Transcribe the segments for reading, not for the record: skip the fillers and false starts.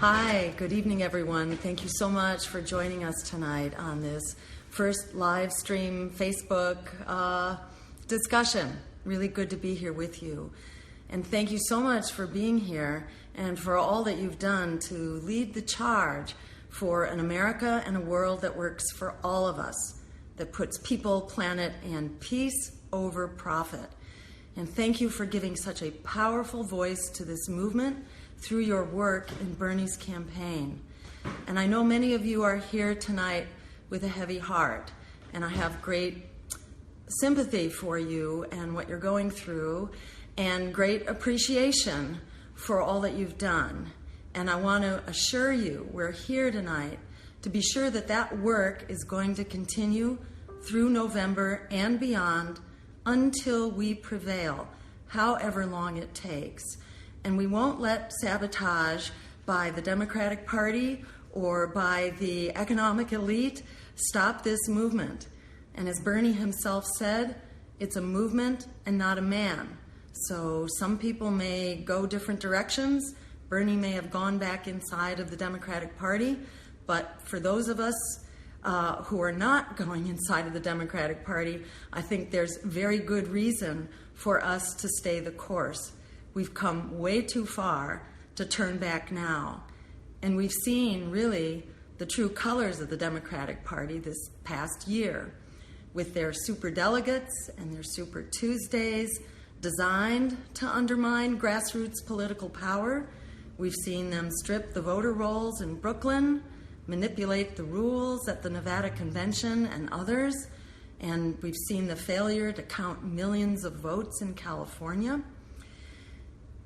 Hi, good evening, everyone. Thank you so much for joining us tonight on this first live stream Facebook discussion. Really good to be here with you. And thank you so much for being here and for all that you've done to lead the charge for an America and a world that works for all of us, that puts people, planet, and peace over profit. And thank you for giving such a powerful voice to this movement through your work in Bernie's campaign. And I know many of you are here tonight with a heavy heart, and I have great sympathy for you and what you're going through, and great appreciation for all that you've done. And I want to assure you, we're here tonight to be sure that that work is going to continue through November and beyond until we prevail, however long it takes. And we won't let sabotage by the Democratic Party or by the economic elite stop this movement. And as Bernie himself said, it's a movement and not a man. So some people may go different directions. Bernie may have gone back inside of the Democratic Party, but for those of us who are not going inside of the Democratic Party, I think there's very good reason for us to stay the course. We've come way too far to turn back now. And we've seen, really, the true colors of the Democratic Party this past year with their superdelegates and their Super Tuesdays designed to undermine grassroots political power. We've seen them strip the voter rolls in Brooklyn, manipulate the rules at the Nevada Convention and others, and we've seen the failure to count millions of votes in California.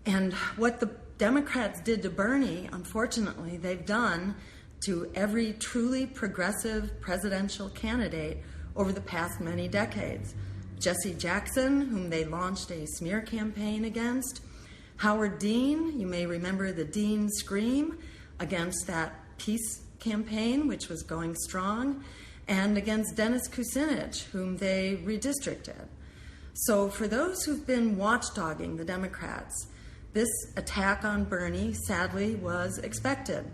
And what the Democrats did to Bernie, unfortunately, they've done to every truly progressive presidential candidate over the past many decades. Jesse Jackson, whom they launched a smear campaign against. Howard Dean, you may remember the Dean Scream against that peace campaign, which was going strong, and against Dennis Kucinich, whom they redistricted. So for those who've been watchdogging the Democrats, this attack on Bernie, sadly, was expected.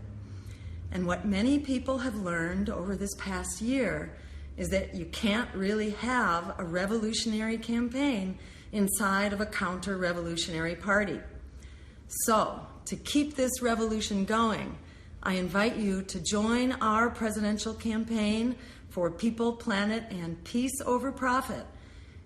And what many people have learned over this past year is that you can't really have a revolutionary campaign inside of a counter-revolutionary party. So, to keep this revolution going, I invite you to join our presidential campaign for people, planet, and peace over profit.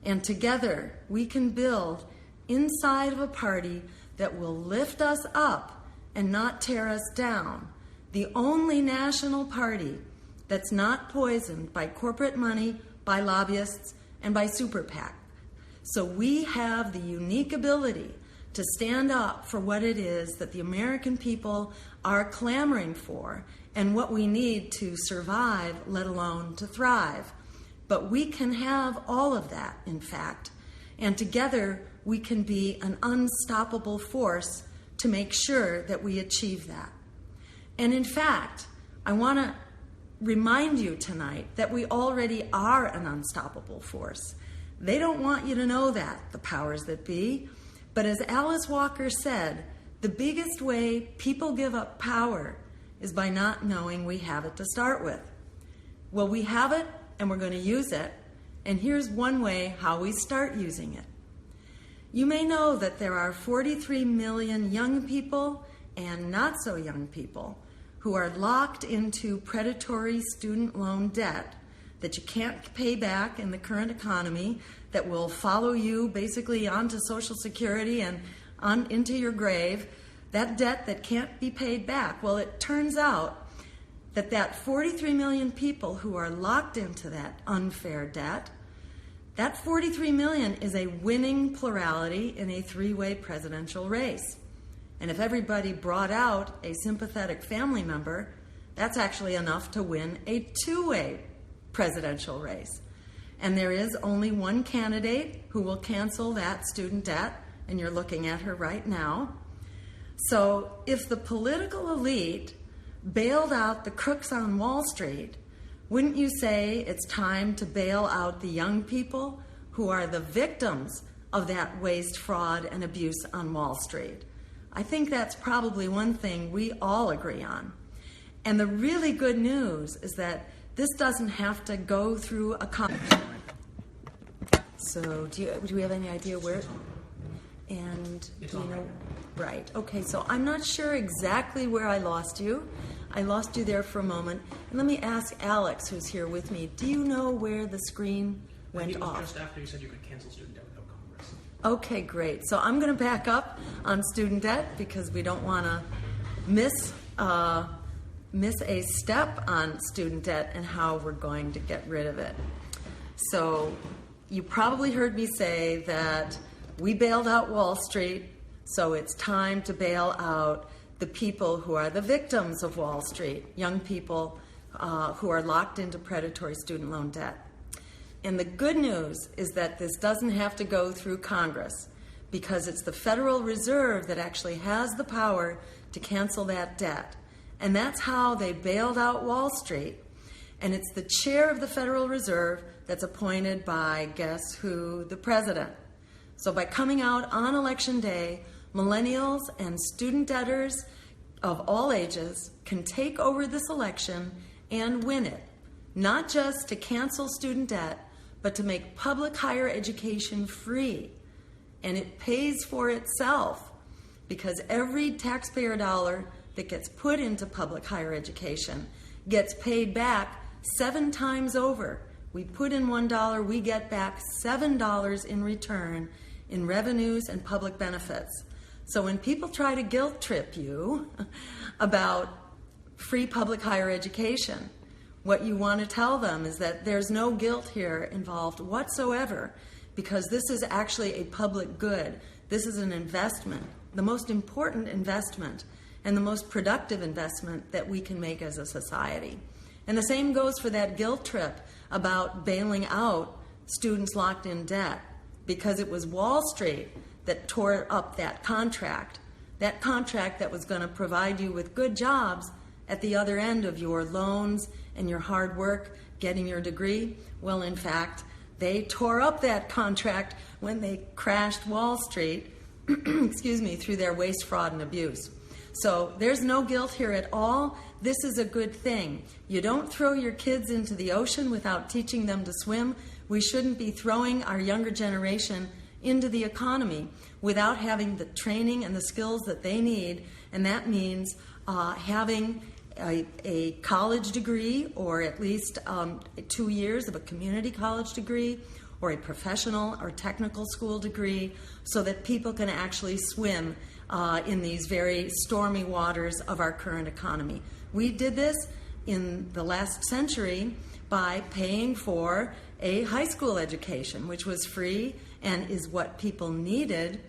And together, we can build inside of a party that will lift us up and not tear us down. The only national party that's not poisoned by corporate money, by lobbyists, and by super PAC. So we have the unique ability to stand up for what it is that the American people are clamoring for and what we need to survive, let alone to thrive. But we can have all of that, in fact, and together we can be an unstoppable force to make sure that we achieve that. And in fact, I want to remind you tonight that we already are an unstoppable force. They don't want you to know that, the powers that be. But as Alice Walker said, the biggest way people give up power is by not knowing we have it to start with. Well, we have it, and we're going to use it. And here's one way how we start using it. You may know that there are 43 million young people and not so young people who are locked into predatory student loan debt that you can't pay back in the current economy, that will follow you basically onto Social Security and on into your grave, that debt that can't be paid back. Well, it turns out that 43 million people who are locked into that unfair debt, that 43 million is a winning plurality in a three-way presidential race. And if everybody brought out a sympathetic family member, that's actually enough to win a two-way presidential race. And there is only one candidate who will cancel that student debt, and you're looking at her right now. So if the political elite bailed out the crooks on Wall Street, wouldn't you say it's time to bail out the young people who are the victims of that waste, fraud, and abuse on Wall Street? I think that's probably one thing we all agree on. And the really good news is that this doesn't have to go through a So do we have any idea where? And do you know? Right. Okay, so I'm not sure exactly where I lost you. I lost you there for a moment. And let me ask Alex, who's here with me, do you know where the screen went off? Just after you said you could cancel student debt without Congress. Okay, great. So I'm going to back up on student debt because we don't want to miss a step on student debt and how we're going to get rid of it. So you probably heard me say that we bailed out Wall Street, so it's time to bail out the people who are the victims of Wall Street, young people who are locked into predatory student loan debt. And the good news is that this doesn't have to go through Congress because it's the Federal Reserve that actually has the power to cancel that debt. And that's how they bailed out Wall Street. And it's the chair of the Federal Reserve that's appointed by, guess who? The president. So by coming out on Election Day, millennials and student debtors of all ages can take over this election and win it. Not just to cancel student debt, but to make public higher education free. And it pays for itself because every taxpayer dollar that gets put into public higher education gets paid back 7 times over. We put in $1, we get back $7 in return in revenues and public benefits. So when people try to guilt trip you about free public higher education, what you want to tell them is that there's no guilt here involved whatsoever because this is actually a public good. This is an investment, the most important investment and the most productive investment that we can make as a society. And the same goes for that guilt trip about bailing out students locked in debt because it was Wall Street that tore up that contract that was going to provide you with good jobs at the other end of your loans and your hard work getting your degree. Well, in fact, they tore up that contract when they crashed Wall Street, through their waste, fraud, and abuse. So there's no guilt here at all. This is a good thing. You don't throw your kids into the ocean without teaching them to swim. We shouldn't be throwing our younger generation into the economy without having the training and the skills that they need, and that means having a college degree or at least 2 years of a community college degree or a professional or technical school degree so that people can actually swim in these very stormy waters of our current economy. We did this in the last century by paying for a high school education, which was free and is what people needed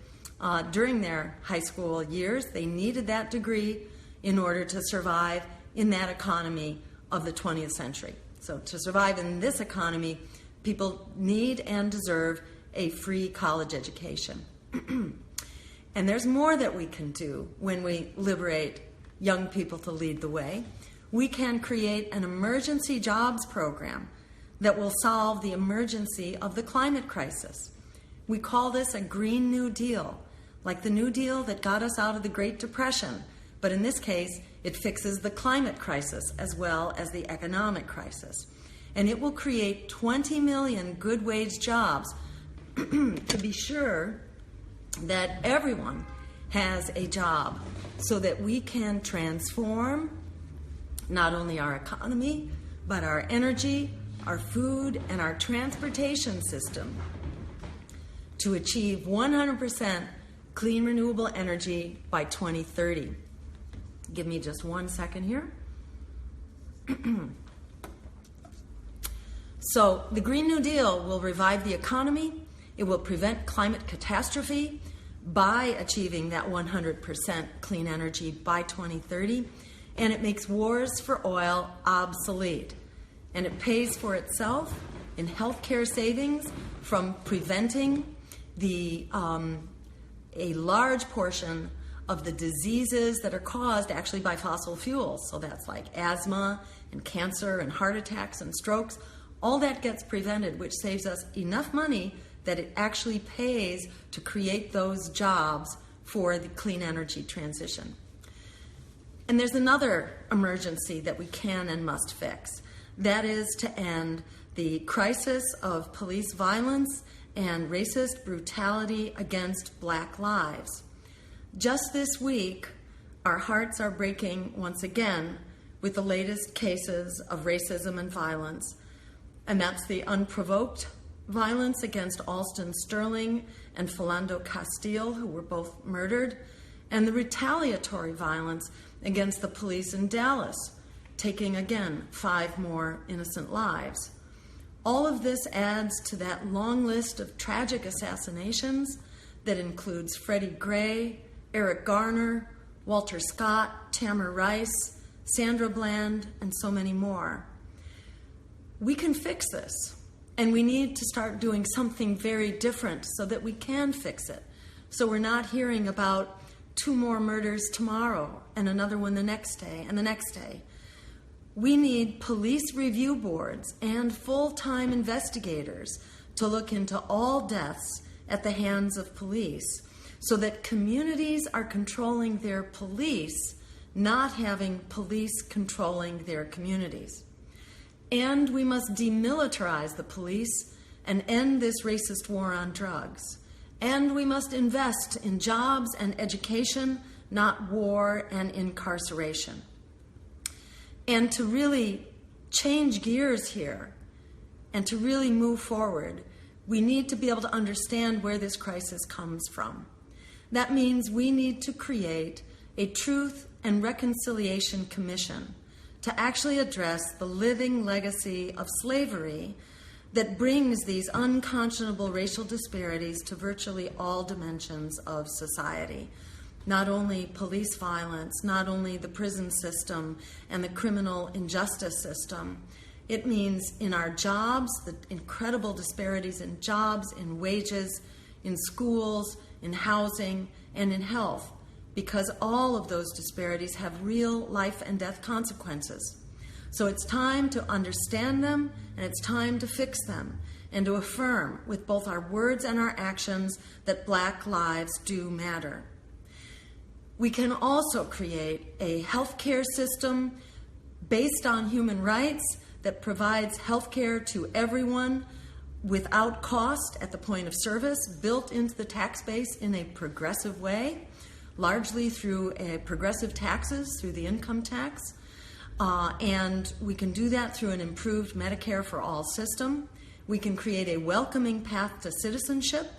during their high school years. They needed that degree in order to survive in that economy of the 20th century. So to survive in this economy, people need and deserve a free college education. And there's more that we can do when we liberate young people to lead the way. We can create an emergency jobs program that will solve the emergency of the climate crisis. We call this a Green New Deal, like the New Deal that got us out of the Great Depression. But in this case, it fixes the climate crisis as well as the economic crisis. And it will create 20 million good wage jobs to be sure that everyone has a job so that we can transform not only our economy, but our energy, our food, and our transportation system to achieve 100% clean renewable energy by 2030. Give me just 1 second here. So the Green New Deal will revive the economy. It will prevent climate catastrophe by achieving that 100% clean energy by 2030. And it makes wars for oil obsolete. And it pays for itself in healthcare savings from preventing a large portion of the diseases that are caused actually by fossil fuels. So that's like asthma and cancer and heart attacks and strokes. All that gets prevented, which saves us enough money that it actually pays to create those jobs for the clean energy transition. And there's another emergency that we can and must fix. That is to end the crisis of police violence and racist brutality against Black lives. Just this week, our hearts are breaking once again with the latest cases of racism and violence, and that's the unprovoked violence against Alston Sterling and Philando Castile, who were both murdered, and the retaliatory violence against the police in Dallas, taking again 5 more innocent lives. All of this adds to that long list of tragic assassinations that includes Freddie Gray, Eric Garner, Walter Scott, Tamir Rice, Sandra Bland, and so many more. We can fix this, and we need to start doing something very different so that we can fix it. So we're not hearing about 2 more murders tomorrow and another one the next day and the next day. We need police review boards and full-time investigators to look into all deaths at the hands of police so that communities are controlling their police, not having police controlling their communities. And we must demilitarize the police and end this racist war on drugs. And we must invest in jobs and education, not war and incarceration. And to really change gears here and to really move forward, we need to be able to understand where this crisis comes from. That means we need to create a Truth and Reconciliation Commission to actually address the living legacy of slavery that brings these unconscionable racial disparities to virtually all dimensions of society. Not only police violence, not only the prison system and the criminal injustice system. It means in our jobs, the incredible disparities in jobs, in wages, in schools, in housing, and in health, because all of those disparities have real life and death consequences. So it's time to understand them, and it's time to fix them, and to affirm with both our words and our actions that Black lives do matter. We can also create a healthcare system based on human rights that provides healthcare to everyone without cost at the point of service, built into the tax base in a progressive way, largely through progressive taxes, through the income tax. And we can do that through an improved Medicare for All system. We can create a welcoming path to citizenship.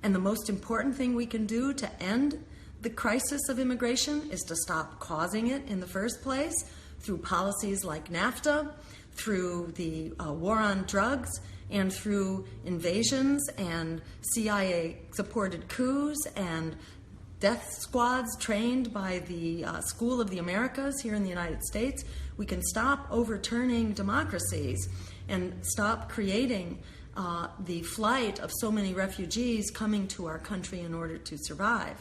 And the most important thing we can do to end the crisis of immigration is to stop causing it in the first place through policies like NAFTA, through the war on drugs, and through invasions and CIA-supported coups and death squads trained by the School of the Americas here in the United States. We can stop overturning democracies and stop creating the flight of so many refugees coming to our country in order to survive.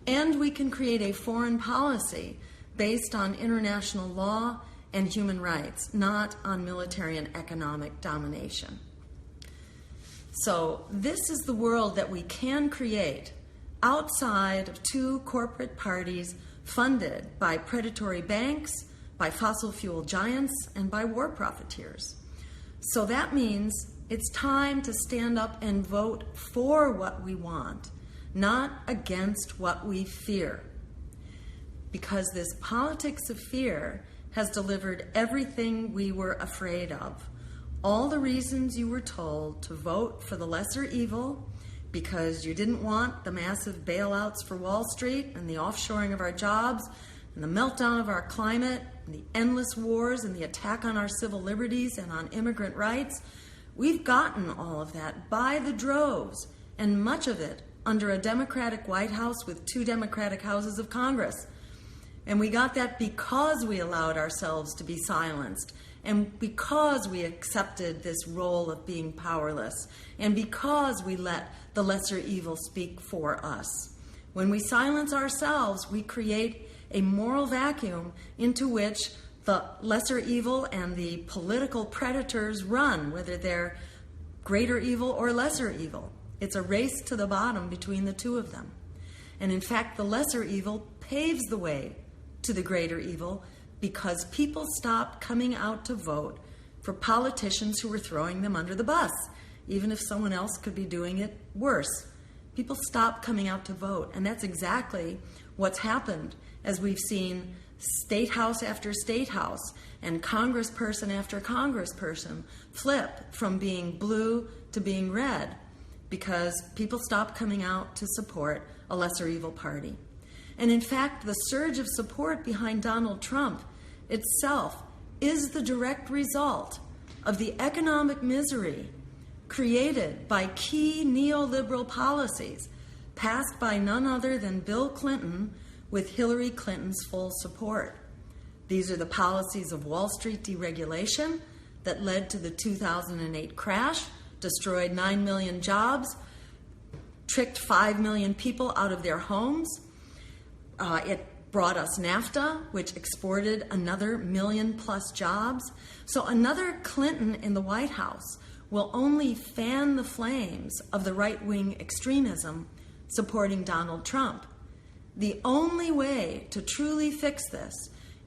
And we can create a foreign policy based on international law and human rights, not on military and economic domination. So this is the world that we can create outside of 2 corporate parties funded by predatory banks, by fossil fuel giants, and by war profiteers. So that means it's time to stand up and vote for what we want, not against what we fear. Because this politics of fear has delivered everything we were afraid of. All the reasons you were told to vote for the lesser evil because you didn't want the massive bailouts for Wall Street and the offshoring of our jobs and the meltdown of our climate and the endless wars and the attack on our civil liberties and on immigrant rights. We've gotten all of that by the droves, and much of it under a Democratic White House with 2 Democratic houses of Congress. And we got that because we allowed ourselves to be silenced, and because we accepted this role of being powerless, and because we let the lesser evil speak for us. When we silence ourselves, we create a moral vacuum into which the lesser evil and the political predators run, whether they're greater evil or lesser evil. It's a race to the bottom between the 2 of them. And in fact, the lesser evil paves the way to the greater evil because people stopped coming out to vote for politicians who were throwing them under the bus, even if someone else could be doing it worse. People stopped coming out to vote, and that's exactly what's happened as we've seen state house after state house and congressperson after congressperson flip from being blue to being red because people stopped coming out to support a lesser evil party. And in fact, the surge of support behind Donald Trump itself is the direct result of the economic misery created by key neoliberal policies passed by none other than Bill Clinton with Hillary Clinton's full support. These are the policies of Wall Street deregulation that led to the 2008 crash, destroyed 9 million jobs, tricked 5 million people out of their homes. It brought us NAFTA, which exported another 1 million plus jobs. So another Clinton in the White House will only fan the flames of the right-wing extremism supporting Donald Trump. The only way to truly fix this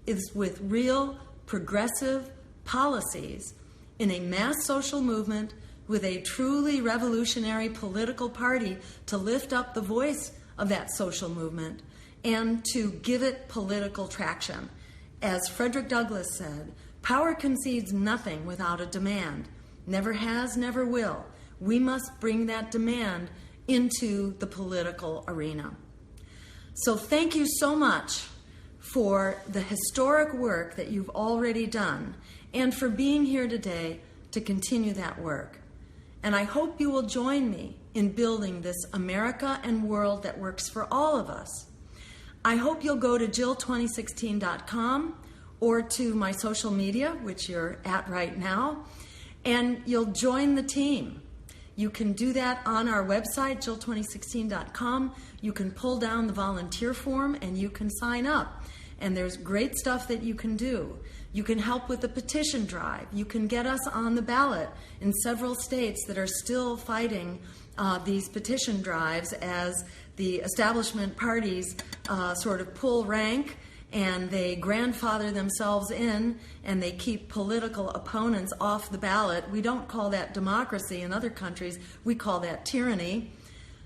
is with real progressive policies in a mass social movement with a truly revolutionary political party to lift up the voice of that social movement and to give it political traction. As Frederick Douglass said, power concedes nothing without a demand. Never has, never will. We must bring that demand into the political arena. So thank you so much for the historic work that you've already done and for being here today to continue that work. And I hope you will join me in building this America and world that works for all of us. I hope you'll go to jill2016.com or to my social media, which you're at right now, and you'll join the team. You can do that on our website, jill2016.com. You can pull down the volunteer form and you can sign up. And there's great stuff that you can do. You can help with the petition drive. You can get us on the ballot in several states that are still fighting these petition drives as the establishment parties sort of pull rank and they grandfather themselves in and they keep political opponents off the ballot. We don't call that democracy in other countries. We call that tyranny.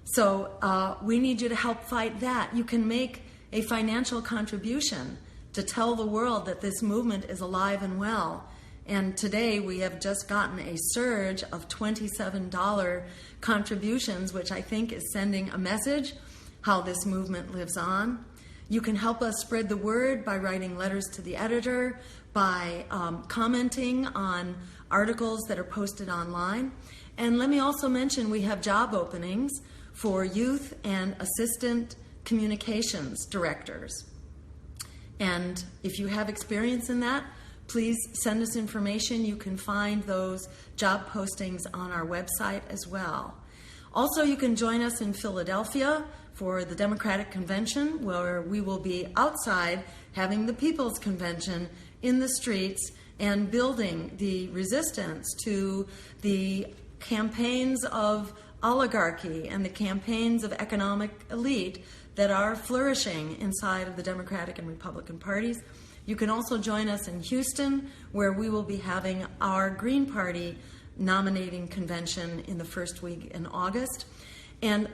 So we need you to help fight that. You can make a financial contribution to tell the world that this movement is alive and well. And today we have just gotten a surge of $27 contributions, which I think is sending a message how this movement lives on. You can help us spread the word by writing letters to the editor, by commenting on articles that are posted online. And let me also mention we have job openings for youth and assistant communications directors. And if you have experience in that, please send us information. You can find those job postings on our website as well. Also, you can join us in Philadelphia for the Democratic Convention, where we will be outside having the People's Convention in the streets and building the resistance to the campaigns of oligarchy and the campaigns of economic elite that are flourishing inside of the Democratic and Republican parties. You can also join us in Houston, where we will be having our Green Party nominating convention in the first week in August. And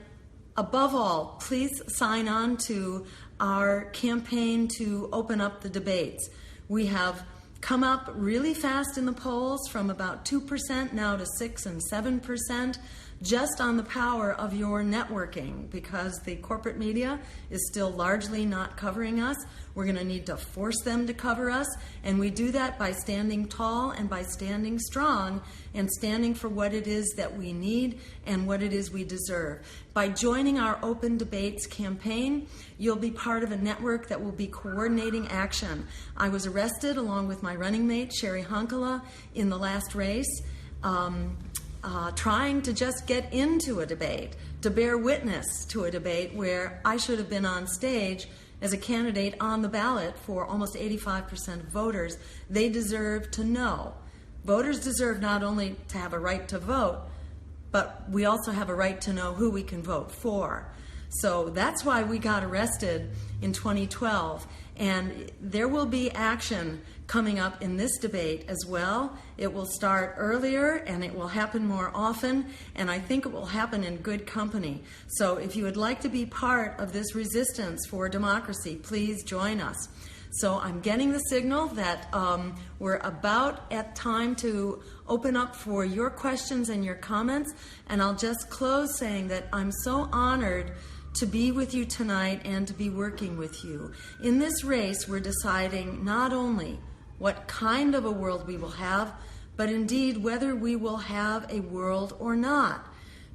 above all, please sign on to our campaign to open up the debates. We have come up really fast in the polls from about 2% now to 6 and 7%, just on the power of your networking, because the corporate media is still largely not covering us. We're going to need to force them to cover us, and we do that by standing tall and by standing strong and standing for what it is that we need and what it is we deserve. By joining our Open Debates campaign, you'll be part of a network that will be coordinating action. I was arrested along with my running mate, Sherry Honkala, in the last race, trying to just get into a debate, to bear witness to a debate where I should have been on stage as a candidate on the ballot for almost 85% of voters. They deserve to know. Voters deserve not only to have a right to vote, but we also have a right to know who we can vote for. So that's why we got arrested in 2012. And there will be action coming up in this debate as well. It will start earlier and it will happen more often, and I think it will happen in good company. So if you would like to be part of this resistance for democracy, please join us. So I'm getting the signal that we're about at time to open up for your questions and your comments, and I'll just close saying that I'm so honored to be with you tonight and to be working with you. In this race, we're deciding not only what kind of a world we will have, but indeed whether we will have a world or not.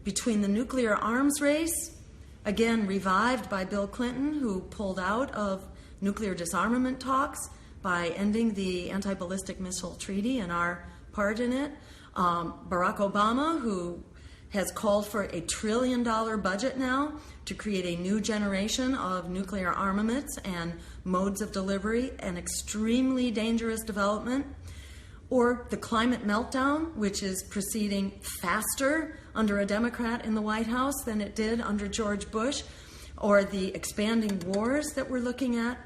Between the nuclear arms race, again revived by Bill Clinton, who pulled out of nuclear disarmament talks by ending the anti-ballistic missile treaty and our part in it, Barack Obama, who has called for $1 trillion budget now to create a new generation of nuclear armaments and modes of delivery, an extremely dangerous development. Or the climate meltdown, which is proceeding faster under a Democrat in the White House than it did under George Bush, or the expanding wars that we're looking at.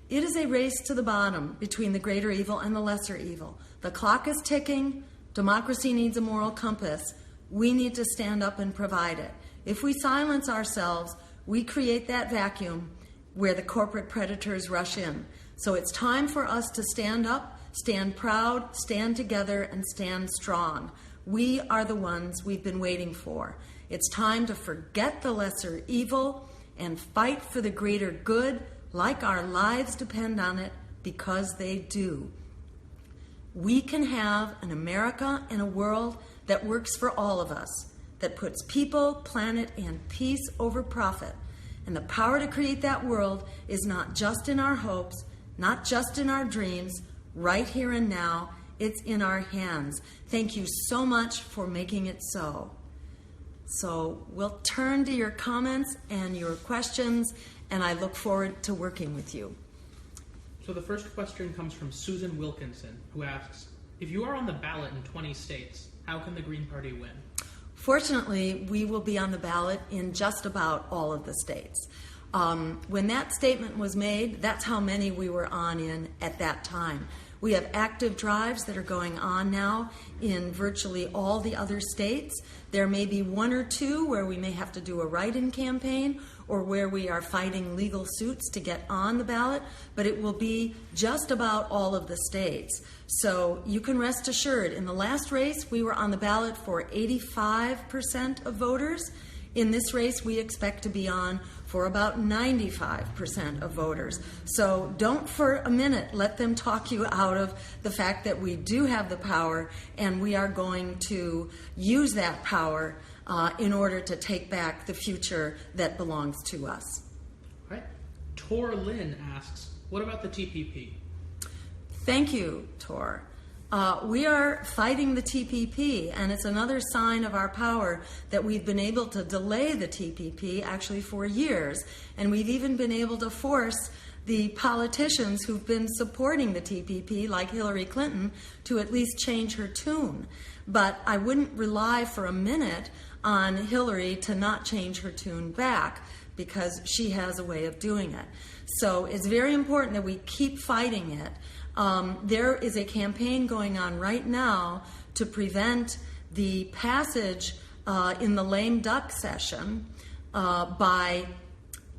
It is a race to the bottom between the greater evil and the lesser evil. The clock is ticking. Democracy needs a moral compass. We need to stand up and provide it. If we silence ourselves, we create that vacuum where the corporate predators rush in. So it's time for us to stand up, stand proud, stand together, and stand strong. We are the ones we've been waiting for. It's time to forget the lesser evil and fight for the greater good like our lives depend on it, because they do. We can have an America and a world that works for all of us, that puts people, planet, and peace over profit. And the power to create that world is not just in our hopes, not just in our dreams, right here and now. It's in our hands. Thank you so much for making it so. So we'll turn to your comments and your questions, and I look forward to working with you. So the first question comes from Susan Wilkinson, who asks, if you are on the ballot in 20 states, how can the Green Party win? Fortunately, we will be on the ballot in just about all of the states. When that statement was made, that's how many we were on in at that time. We have active drives that are going on now in virtually all the other states. There may be one or two where we may have to do a write-in campaign or where we are fighting legal suits to get on the ballot, but it will be just about all of the states. So you can rest assured, in the last race, we were on the ballot for 85% of voters. In this race, we expect to be on for about 95% of voters. So don't for a minute let them talk you out of the fact that we do have the power, and we are going to use that power in order to take back the future that belongs to us. All right. Tor Lynn asks, what about the TPP? Thank you, Tor. We are fighting the TPP, and it's another sign of our power that we've been able to delay the TPP actually for years, and we've even been able to force the politicians who've been supporting the TPP, like Hillary Clinton, to at least change her tune. But I wouldn't rely for a minute on Hillary to not change her tune back, because she has a way of doing it. So it's very important that we keep fighting it. There is a campaign going on right now to prevent the passage in the lame duck session by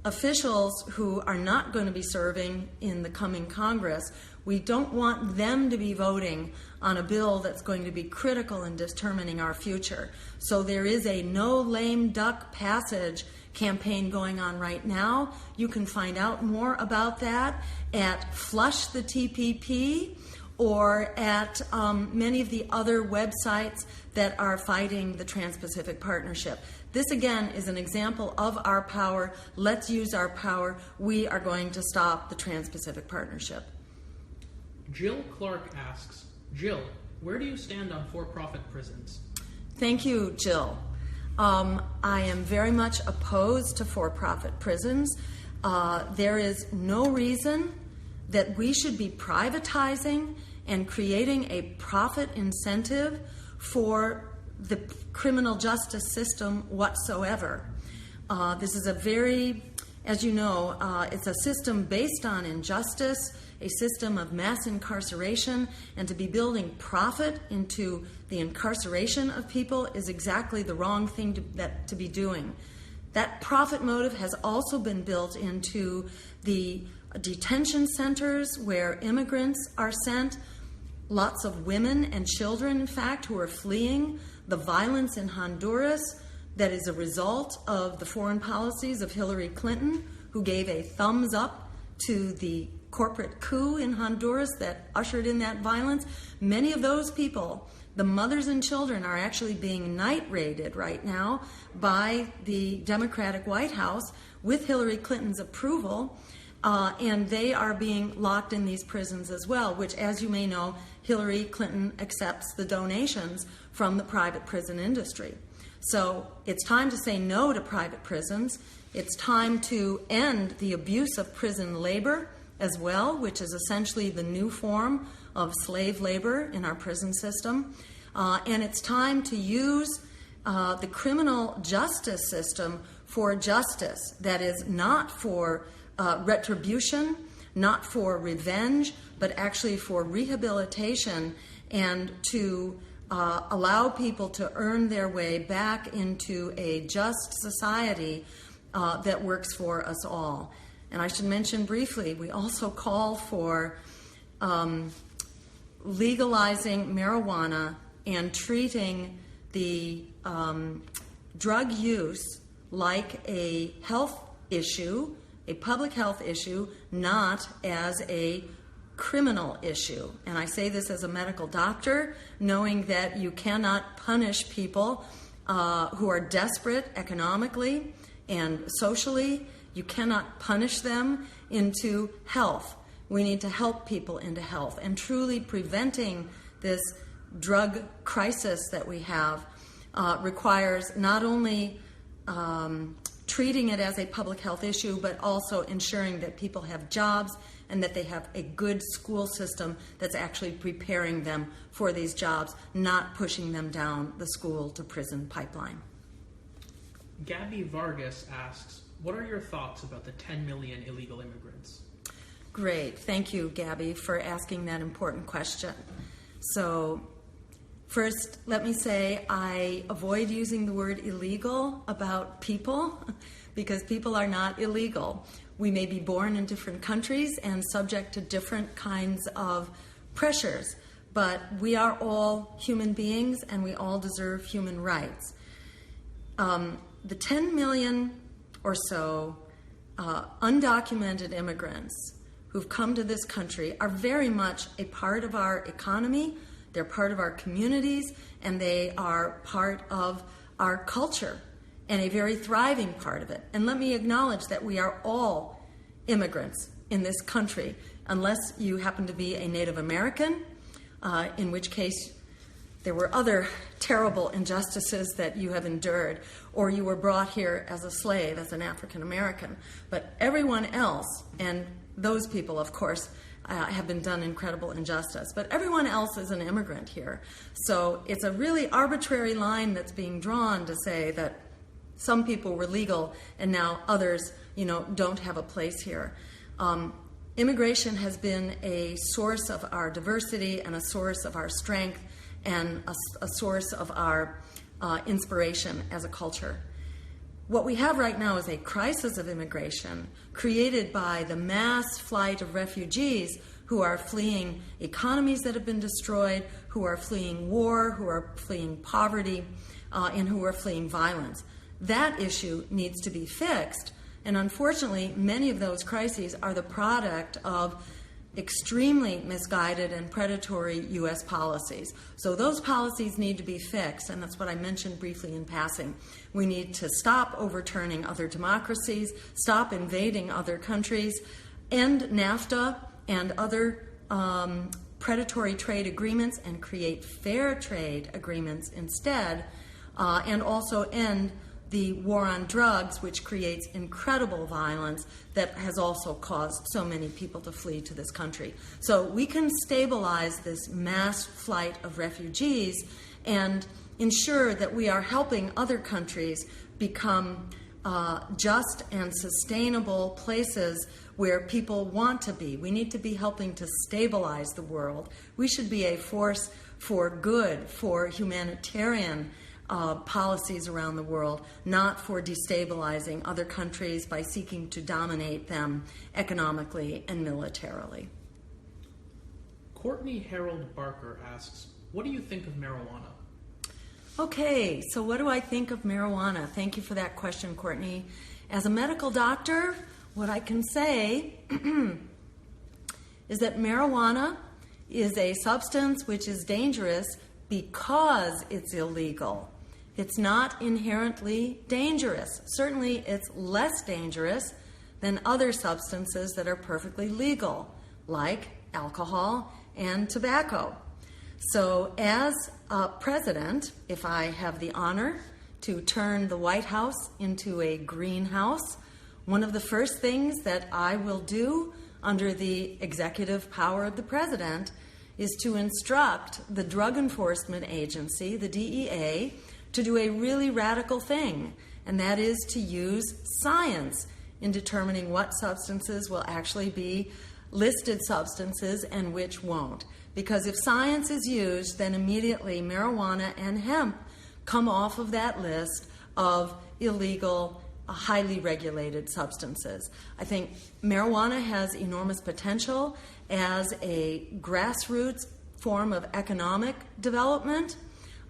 officials who are not going to be serving in the coming Congress. We don't want them to be voting on a bill that's going to be critical in determining our future. So there is a no lame duck passage campaign going on right now. You can find out more about that at Flush the TPP or at many of the other websites that are fighting the Trans-Pacific Partnership. This, again, is an example of our power. Let's use our power. We are going to stop the Trans-Pacific Partnership. Jill Clark asks, Jill, where do you stand on for-profit prisons? Thank you, Jill. I am very much opposed to for-profit prisons. There is no reason that we should be privatizing and creating a profit incentive for the criminal justice system whatsoever. This is a very, as you know, it's a system based on injustice, a system of mass incarceration, and to be building profit into the incarceration of people is exactly the wrong thing to be doing. That profit motive has also been built into the detention centers where immigrants are sent, lots of women and children, in fact, who are fleeing the violence in Honduras that is a result of the foreign policies of Hillary Clinton, who gave a thumbs up to the corporate coup in Honduras that ushered in that violence. Many of those people, the mothers and children, are actually being night raided right now by the Democratic White House with Hillary Clinton's approval, and they are being locked in these prisons as well, which, as you may know, Hillary Clinton accepts the donations from the private prison industry. So it's time to say no to private prisons. It's time to end the abuse of prison labor as well, which is essentially the new form of slave labor in our prison system. And it's time to use the criminal justice system for justice, that is not for retribution, not for revenge, but actually for rehabilitation and to allow people to earn their way back into a just society that works for us all. And I should mention briefly, we also call for legalizing marijuana and treating the drug use like a health issue, a public health issue, not as a criminal issue. And I say this as a medical doctor, knowing that you cannot punish people who are desperate economically and socially. You cannot punish them into health. We need to help people into health. And truly preventing this drug crisis that we have requires not only treating it as a public health issue, but also ensuring that people have jobs and that they have a good school system that's actually preparing them for these jobs, not pushing them down the school to prison pipeline. Gabby Vargas asks, what are your thoughts about the 10 million illegal immigrants? Great. Thank you, Gabby, for asking that important question. So, first, let me say I avoid using the word illegal about people because people are not illegal. We may be born in different countries and subject to different kinds of pressures, but we are all human beings and we all deserve human rights. The 10 million or so undocumented immigrants who've come to this country are very much a part of our economy, they're part of our communities, and they are part of our culture, and a very thriving part of it. And let me acknowledge that we are all immigrants in this country, unless you happen to be a Native American, in which case there were other terrible injustices that you have endured, or you were brought here as a slave, as an African American. But everyone else, and those people, of course, have been done incredible injustice. But everyone else is an immigrant here. So it's a really arbitrary line that's being drawn to say that some people were legal and now others, don't have a place here. Immigration has been a source of our diversity and a source of our strength and a source of our inspiration as a culture. What we have right now is a crisis of immigration created by the mass flight of refugees who are fleeing economies that have been destroyed, who are fleeing war, who are fleeing poverty, and who are fleeing violence. That issue needs to be fixed, and unfortunately, many of those crises are the product of extremely misguided and predatory U.S. policies. So those policies need to be fixed, and that's what I mentioned briefly in passing. We need to stop overturning other democracies, stop invading other countries, end NAFTA and other predatory trade agreements and create fair trade agreements instead, and also end the war on drugs, which creates incredible violence that has also caused so many people to flee to this country. So we can stabilize this mass flight of refugees and ensure that we are helping other countries become just and sustainable places where people want to be. We need to be helping to stabilize the world. We should be a force for good, for humanitarian policies around the world, not for destabilizing other countries by seeking to dominate them economically and militarily. Courtney Harold Barker asks, what do you think of marijuana? Okay, so what do I think of marijuana? Thank you for that question, Courtney. As a medical doctor, what I can say is that marijuana is a substance which is dangerous because it's illegal. It's not inherently dangerous. Certainly, it's less dangerous than other substances that are perfectly legal, like alcohol and tobacco. So as president, if I have the honor to turn the White House into a greenhouse, one of the first things that I will do under the executive power of the president is to instruct the Drug Enforcement Agency, the DEA, to do a really radical thing, and that is to use science in determining what substances will actually be listed substances and which won't. Because if science is used, then immediately marijuana and hemp come off of that list of illegal, highly regulated substances. I think marijuana has enormous potential as a grassroots form of economic development,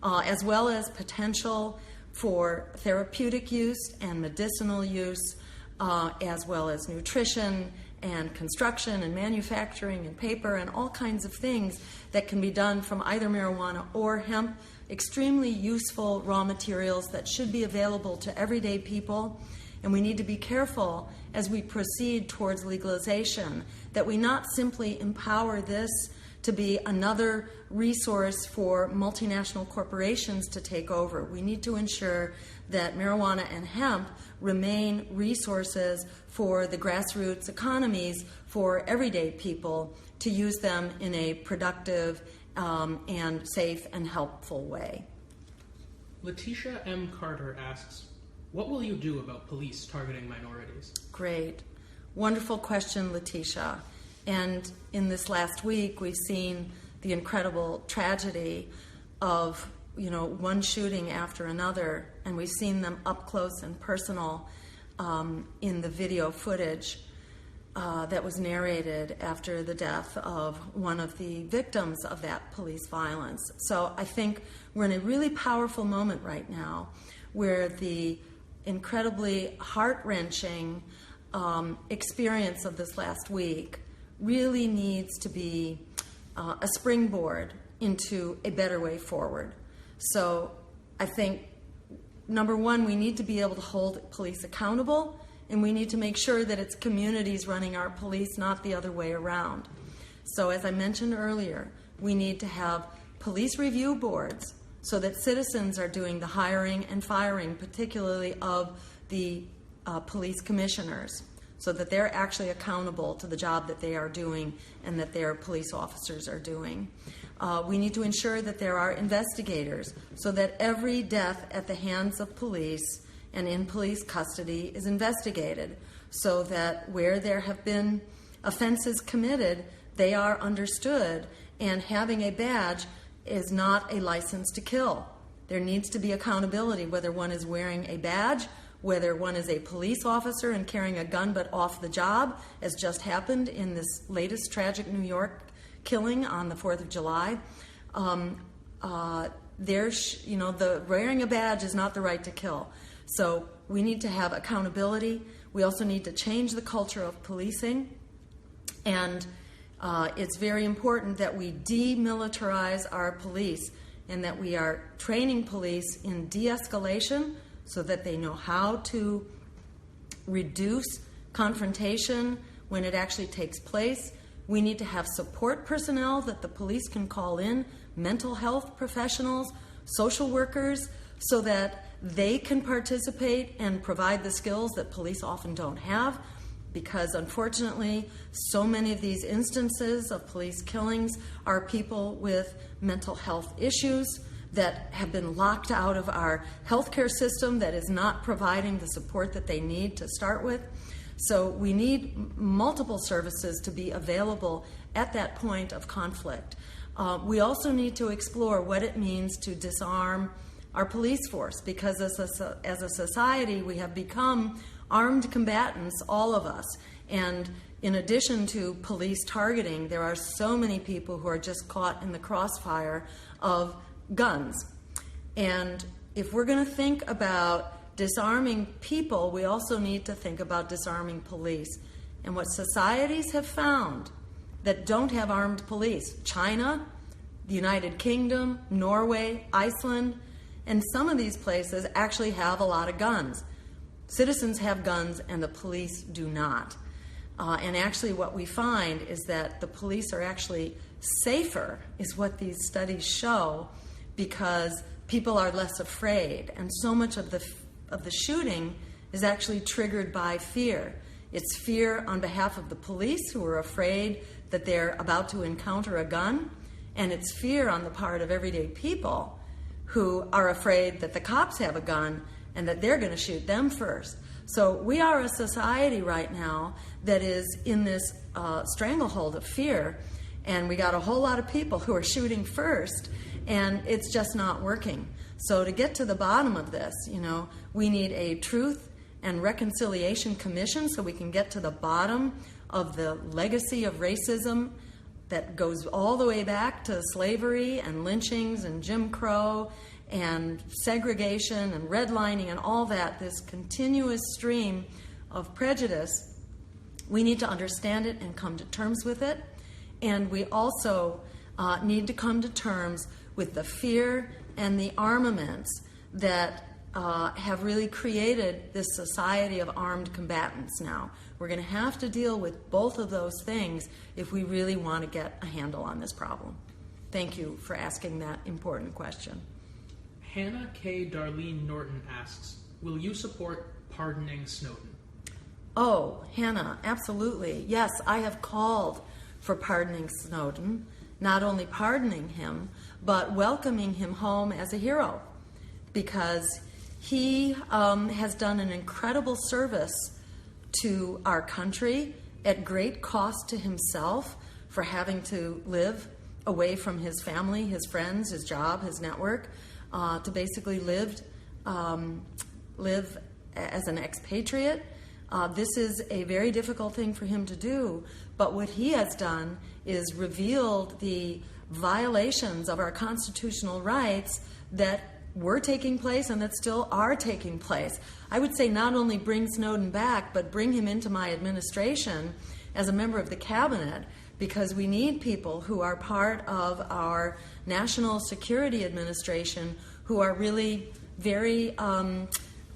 as well as potential for therapeutic use and medicinal use, as well as nutrition and construction and manufacturing and paper and all kinds of things that can be done from either marijuana or hemp. Extremely useful raw materials that should be available to everyday people. And we need to be careful as we proceed towards legalization that we not simply empower this to be another resource for multinational corporations to take over. We need to ensure that marijuana and hemp remain resources for the grassroots economies for everyday people to use them in a productive and safe and helpful way. Letitia M. Carter asks, what will you do about police targeting minorities? Great. Wonderful question, Letitia. And in this last week, we've seen the incredible tragedy of, one shooting after another, and we've seen them up close and personal in the video footage that was narrated after the death of one of the victims of that police violence. So I think we're in a really powerful moment right now where the incredibly heart-wrenching experience of this last week really needs to be a springboard into a better way forward. So I think, number one, we need to be able to hold police accountable, and we need to make sure that it's communities running our police, not the other way around. So as I mentioned earlier, we need to have police review boards so that citizens are doing the hiring and firing, particularly of the police commissioners, so that they're actually accountable to the job that they are doing and that their police officers are doing. We need to ensure that there are investigators so that every death at the hands of police and in police custody is investigated, so that where there have been offenses committed, they are understood, and having a badge is not a license to kill. There needs to be accountability, whether one is wearing a badge, whether one is a police officer and carrying a gun but off the job, as just happened in this latest tragic New York killing on the 4th of July. The wearing a badge is not the right to kill. So we need to have accountability. We also need to change the culture of policing. And it's very important that we demilitarize our police and that we are training police in de-escalation so that they know how to reduce confrontation when it actually takes place. We need to have support personnel that the police can call in, mental health professionals, social workers, so that they can participate and provide the skills that police often don't have, because unfortunately so many of these instances of police killings are people with mental health issues, that have been locked out of our healthcare system that is not providing the support that they need to start with. So we need multiple services to be available at that point of conflict. We also need to explore what it means to disarm our police force, because as a society we have become armed combatants, all of us. And in addition to police targeting, there are so many people who are just caught in the crossfire of guns. And if we're going to think about disarming people, we also need to think about disarming police. And what societies have found that don't have armed police, China, the United Kingdom, Norway, Iceland, and some of these places actually have a lot of guns. Citizens have guns and the police do not. And actually what we find is that the police are actually safer, is what these studies show, because people are less afraid. And so much of the shooting is actually triggered by fear. It's fear on behalf of the police, who are afraid that they're about to encounter a gun, and it's fear on the part of everyday people who are afraid that the cops have a gun and that they're going to shoot them first. So we are a society right now that is in this stranglehold of fear, and we got a whole lot of people who are shooting first, and it's just not working. So to get to the bottom of this, we need a Truth and Reconciliation Commission so we can get to the bottom of the legacy of racism that goes all the way back to slavery and lynchings and Jim Crow and segregation and redlining and all that, this continuous stream of prejudice. We need to understand it and come to terms with it. And we also need to come to terms with the fear and the armaments that have really created this society of armed combatants now. We're going to have to deal with both of those things if we really want to get a handle on this problem. Thank you for asking that important question. Hannah K. Darlene Norton asks, will you support pardoning Snowden? Oh, Hannah, absolutely. Yes, I have called for pardoning Snowden, not only pardoning him, but welcoming him home as a hero, because he has done an incredible service to our country at great cost to himself for having to live away from his family, his friends, his job, his network, to basically live as an expatriate. This is a very difficult thing for him to do, but what he has done is revealed the violations of our constitutional rights that were taking place and that still are taking place. I would say not only bring Snowden back, but bring him into my administration as a member of the cabinet, because we need people who are part of our national security administration who are really very,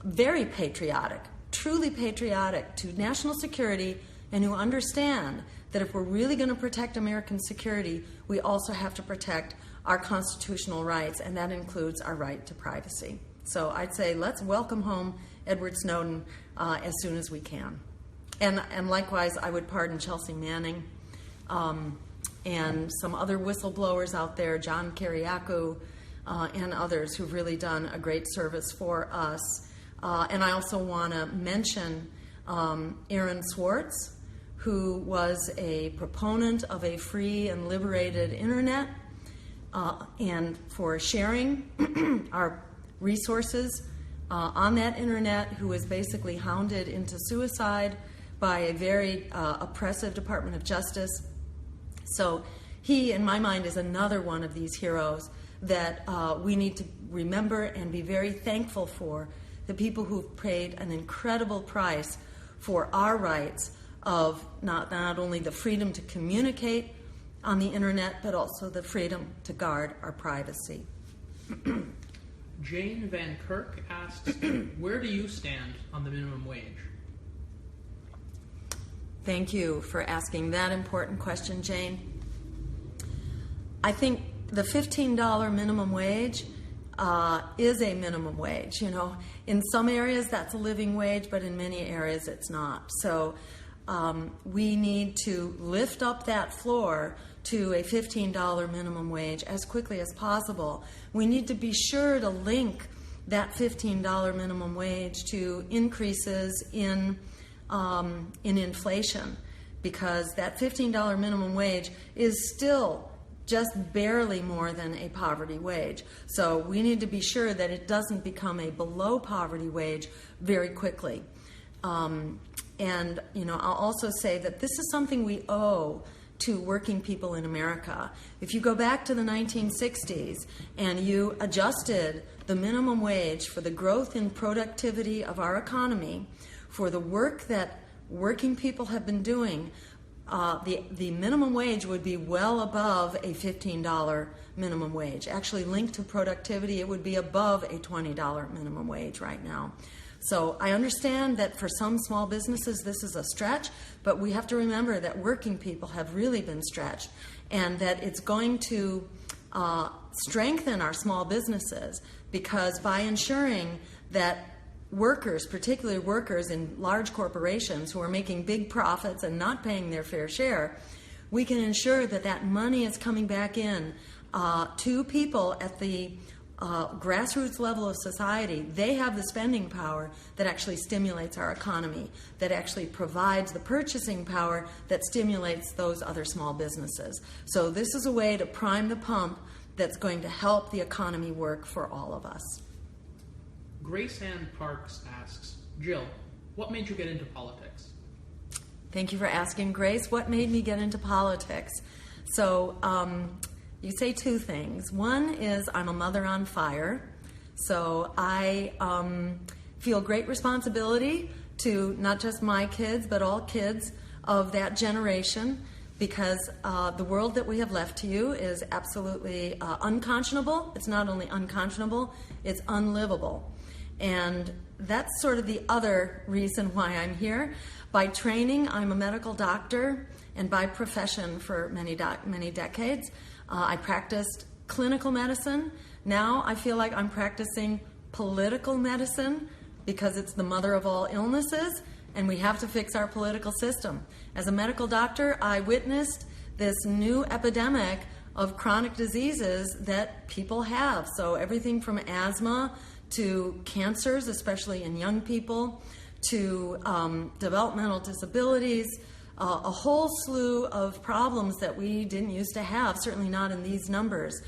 very patriotic, truly patriotic to national security, and who understand that if we're really going to protect American security, we also have to protect our constitutional rights, and that includes our right to privacy. So I'd say let's welcome home Edward Snowden as soon as we can. And likewise, I would pardon Chelsea Manning and some other whistleblowers out there, John Kiriakou, and others who've really done a great service for us. And I also want to mention Aaron Swartz, who was a proponent of a free and liberated internet, and for sharing our resources on that internet, who was basically hounded into suicide by a very oppressive Department of Justice. So he, in my mind, is another one of these heroes that we need to remember and be very thankful for, the people who've paid an incredible price for our rights of not only the freedom to communicate on the internet, but also the freedom to guard our privacy. Jane Van Kirk asks, where do you stand on the minimum wage? Thank you for asking that important question, Jane. I think the $15 minimum wage is a minimum wage. In some areas that's a living wage, but in many areas it's not. So we need to lift up that floor to a $15 minimum wage as quickly as possible. We need to be sure to link that $15 minimum wage to increases in inflation, because that $15 minimum wage is still just barely more than a poverty wage. So we need to be sure that it doesn't become a below poverty wage very quickly. And I'll also say that this is something we owe to working people in America. If you go back to the 1960s and you adjusted the minimum wage for the growth in productivity of our economy, for the work that working people have been doing, the minimum wage would be well above a $15 minimum wage. Actually, linked to productivity, it would be above a $20 minimum wage right now. So I understand that for some small businesses this is a stretch, but we have to remember that working people have really been stretched, and that it's going to strengthen our small businesses, because by ensuring that workers, particularly workers in large corporations who are making big profits and not paying their fair share, we can ensure that that money is coming back in to people at the grassroots level of society. They have the spending power that actually stimulates our economy, that actually provides the purchasing power that stimulates those other small businesses. So this is a way to prime the pump that's going to help the economy work for all of us. Grace Ann Parks asks, Jill, what made you get into politics? Thank you for asking, Grace. What made me get into politics? So you say two things. One is I'm a mother on fire. So I feel great responsibility to not just my kids, but all kids of that generation, because the world that we have left to you is absolutely unconscionable. It's not only unconscionable, it's unlivable. And that's sort of the other reason why I'm here. By training, I'm a medical doctor, and by profession for many decades. I practiced clinical medicine. Now I feel like I'm practicing political medicine, because it's the mother of all illnesses, and we have to fix our political system. As a medical doctor, I witnessed this new epidemic of chronic diseases that people have. So everything from asthma to cancers, especially in young people, to developmental disabilities, a whole slew of problems that we didn't used to have, certainly not in these numbers.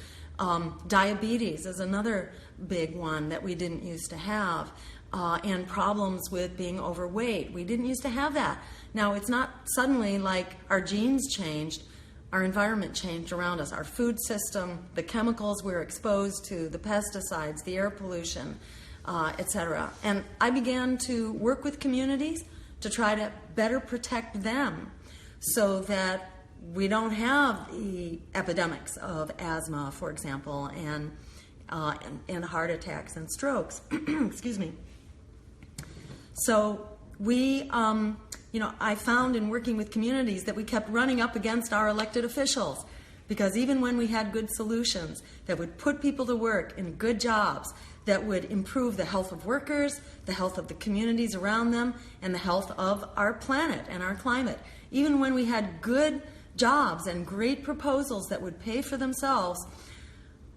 Diabetes is another big one that we didn't used to have, and problems with being overweight. We didn't used to have that. Now, it's not suddenly like our genes changed. Our environment changed around us, our food system, the chemicals we're exposed to, the pesticides, the air pollution, etc. And I began to work with communities to try to better protect them so that we don't have the epidemics of asthma, for example, and heart attacks and strokes. Excuse me. So we... I found in working with communities that we kept running up against our elected officials, because even when we had good solutions that would put people to work in good jobs, that would improve the health of workers, the health of the communities around them, and the health of our planet and our climate, even when we had good jobs and great proposals that would pay for themselves,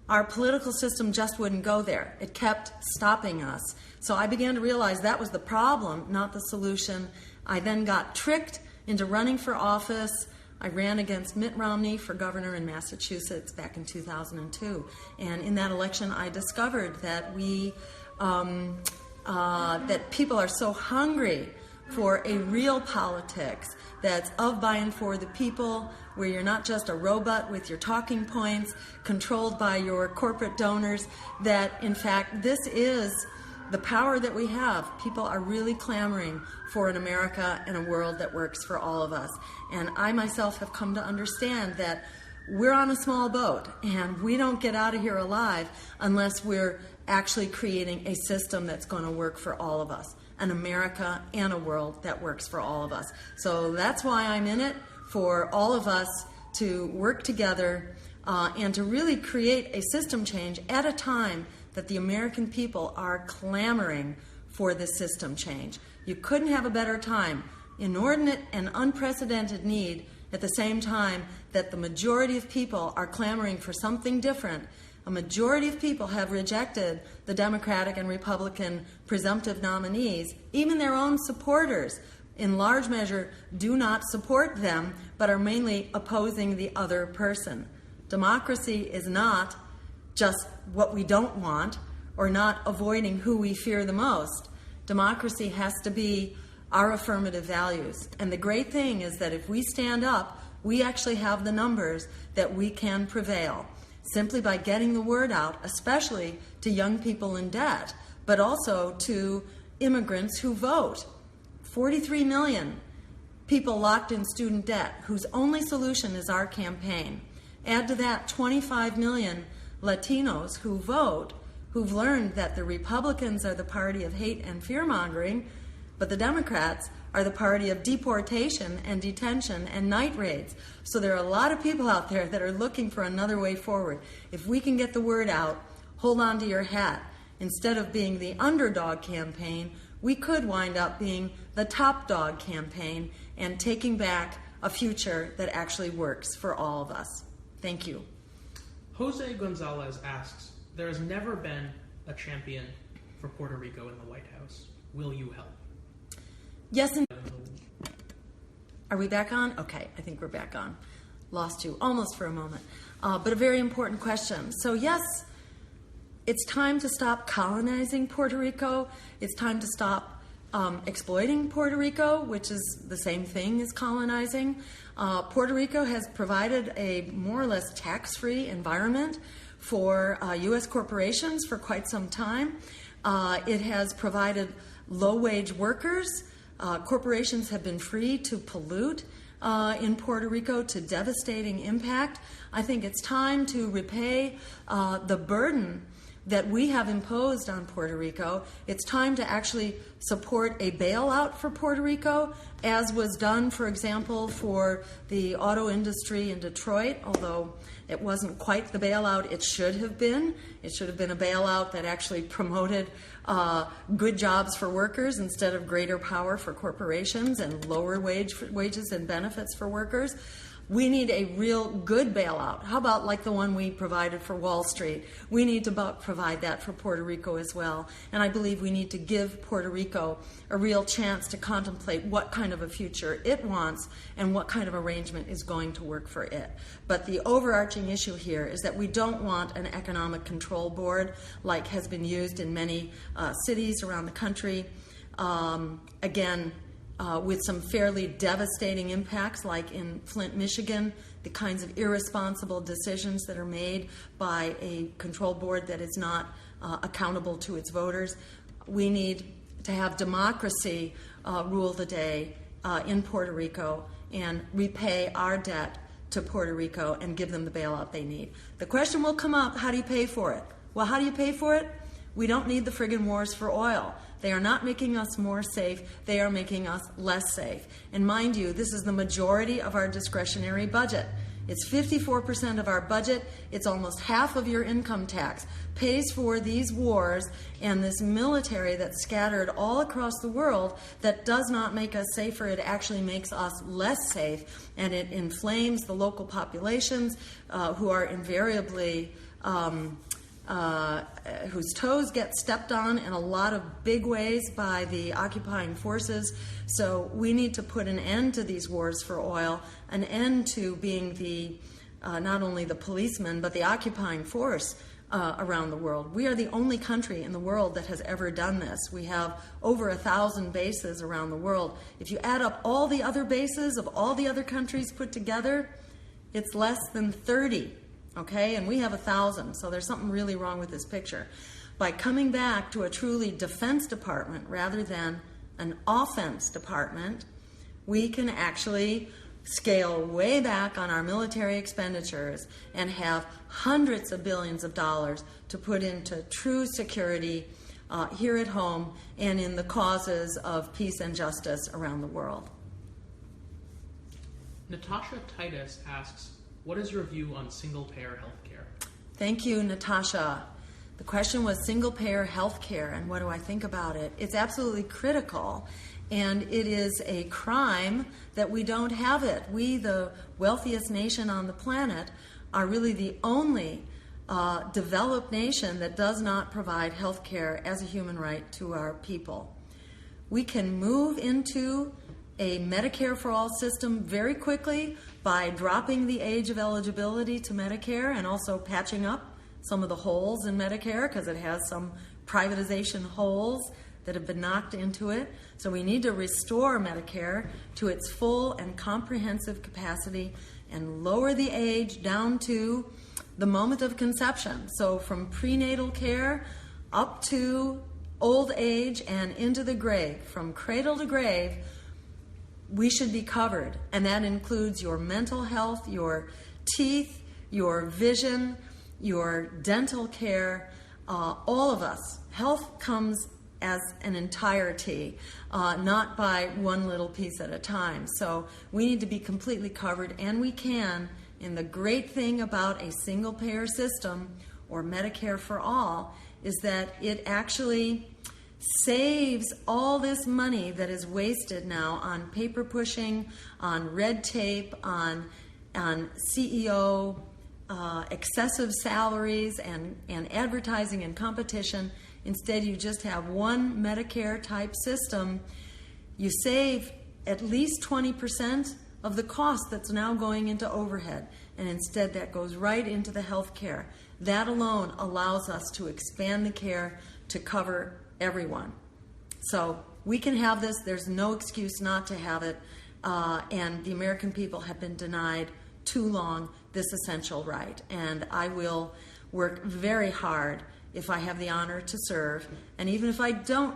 our political system just wouldn't go there. It kept stopping us. So I began to realize that was the problem, not the solution. I then got tricked into running for office. I ran against Mitt Romney for governor in Massachusetts back in 2002. And in that election, I discovered that that people are so hungry for a real politics that's of, by, and for the people, where you're not just a robot with your talking points controlled by your corporate donors, that in fact this is the power that we have. People are really clamoring for an America and a world that works for all of us. And I myself have come to understand that we're on a small boat, and we don't get out of here alive unless we're actually creating a system that's going to work for all of us, an America and a world that works for all of us. So that's why I'm in it, for all of us to work together and to really create a system change at a time that the American people are clamoring for this system change. You couldn't have a better time. Inordinate and unprecedented need at the same time that the majority of people are clamoring for something different, a majority of people have rejected the Democratic and Republican presumptive nominees. Even their own supporters, in large measure, do not support them, but are mainly opposing the other person. Democracy is not just what we don't want or not avoiding who we fear the most. Democracy has to be our affirmative values. And the great thing is that if we stand up, we actually have the numbers that we can prevail, simply by getting the word out, especially to young people in debt, but also to immigrants who vote. 43 million people locked in student debt whose only solution is our campaign. Add to that 25 million Latinos who vote, who've learned that the Republicans are the party of hate and fear-mongering, but the Democrats are the party of deportation and detention and night raids. So there are a lot of people out there that are looking for another way forward. If we can get the word out, hold on to your hat. Instead of being the underdog campaign, we could wind up being the top dog campaign and taking back a future that actually works for all of us. Thank you. Jose Gonzalez asks, there has never been a champion for Puerto Rico in the White House. Will you help? Yes, and are we back on? Okay, I think we're back on. Lost you almost for a moment. But a very important question. So yes, it's time to stop colonizing Puerto Rico. It's time to stop exploiting Puerto Rico, which is the same thing as colonizing. Puerto Rico has provided a more or less tax-free environment for U.S. corporations for quite some time. It has provided low-wage workers. Corporations have been free to pollute in Puerto Rico to devastating impact. I think it's time to repay the burden that we have imposed on Puerto Rico. It's time to actually support a bailout for Puerto Rico, as was done, for example, for the auto industry in Detroit, although it wasn't quite the bailout it should have been. It should have been a bailout that actually promoted good jobs for workers instead of greater power for corporations and lower wages and benefits for workers. We need a real good bailout. How about like the one we provided for Wall Street? We need to provide that for Puerto Rico as well. And I believe we need to give Puerto Rico a real chance to contemplate what kind of a future it wants and what kind of arrangement is going to work for it. But the overarching issue here is that we don't want an economic control board like has been used in many cities around the country. With some fairly devastating impacts, like in Flint, Michigan, the kinds of irresponsible decisions that are made by a control board that is not accountable to its voters. We need to have democracy rule the day in Puerto Rico and repay our debt to Puerto Rico and give them the bailout they need. The question will come up, how do you pay for it? Well, how do you pay for it? We don't need the friggin' wars for oil. They are not making us more safe. They are making us less safe. And mind you, this is the majority of our discretionary budget. It's 54% of our budget. It's almost half of your income tax. Pays for these wars and this military that's scattered all across the world that does not make us safer. It actually makes us less safe. And it inflames the local populations who are invariably whose toes get stepped on in a lot of big ways by the occupying forces. So we need to put an end to these wars for oil, an end to being the not only the policeman, but the occupying force around the world. We are the only country in the world that has ever done this. We have over 1,000 bases around the world. If you add up all the other bases of all the other countries put together, it's less than 30. Okay, and we have 1,000, so there's something really wrong with this picture. By coming back to a truly defense department rather than an offense department, we can actually scale way back on our military expenditures and have hundreds of billions of dollars to put into true security here at home and in the causes of peace and justice around the world. Natasha Titus asks, what is your view on single-payer health care? Thank you, Natasha. The question was single-payer health care, and what do I think about it? It's absolutely critical, And it is a crime that we don't have it. We, the wealthiest nation on the planet, are really the only developed nation that does not provide health care as a human right to our people. We can move into a Medicare for all system very quickly by dropping the age of eligibility to Medicare and also patching up some of the holes in Medicare, because it has some privatization holes that have been knocked into it. So we need to restore Medicare to its full and comprehensive capacity and lower the age down to the moment of conception. So from prenatal care up to old age and into the grave, from cradle to grave, we should be covered. And that includes your mental health, your teeth, your vision, your dental care, all of us. Health comes as an entirety, not by one little piece at a time. So we need to be completely covered, and we can. And the great thing about a single-payer system, or Medicare for all, is that it actually saves all this money that is wasted now on paper pushing, on red tape, on CEO excessive salaries and advertising and competition. Instead, you just have one Medicare-type system. You save at least 20% of the cost that's now going into overhead, and instead that goes right into the health care. That alone allows us to expand the care to cover everyone. So we can have this. There's no excuse not to have it, and the American people have been denied too long this essential right. And I will work very hard if I have the honor to serve, and even if I don't